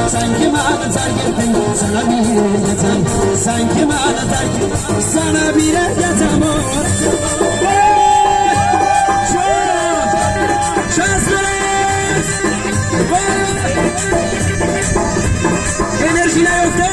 sanki bana terk ettin, sana bir yetem. Sanki bana terk ettin, sana bir yetem. Enerjiler yok da.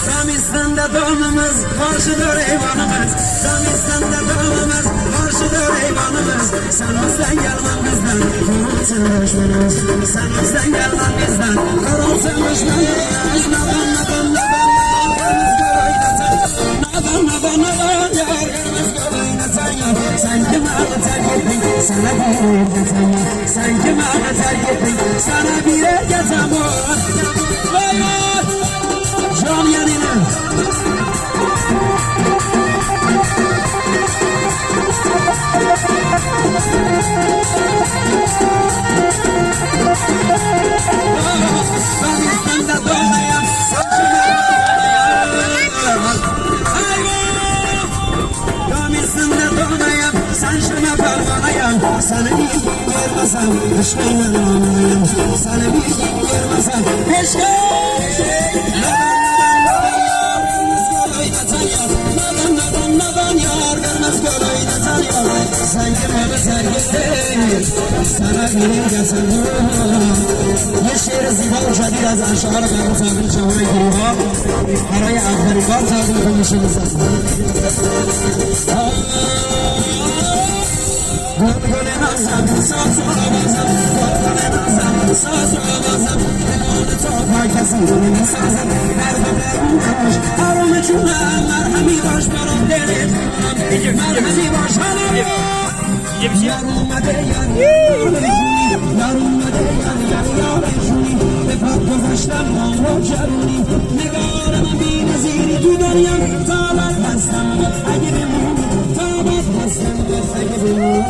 Samistan'da doğumumuz, karşıdır eyvanımız. Samistan'da doğumumuz, karşıdır eyvanımız. Sen bizden gelmem bizden, korulsun düşmanımız. Sen bizden gelmem bizden, korulsun düşmanımız. Nadan nadan nadan yargımız gör oynatan. Nadan nadan nadan yargımız gör oynatan. Sen kime terk ettin, sana bir yetem. Sen kime terk ettin, sana bir yetem. Vay vay, can yanına. Samistan'da doğmayan, Samistan'da doğmayan, saçıma parmağınayan. Sana bir gün görmesem, düşmeyle olmayayım. Sana bir gün görmesem, peşke. Nadan yar görmez gör oynatan yar. Sen kime terk ettin, sana bir yetem. یه شعر زیبا و جدید از اشعار قبل تقدیم شما گروها برای اولین بار تقدیم میشه گلگل نازم ساز و آوازم گلگل نازم ساز و آوازم نگاه تا پای کسی رو نمیسازم مرهم باش آروم جونم مرهمی باش برام دلت مرهمی باش حالا یار اومده یار اومده یار جونی به پاک گذاشتم ما جرونی نگار من بی نظیری تو دنیا تا بد هستم اگه بمونی تا بد هستم اگه بمونی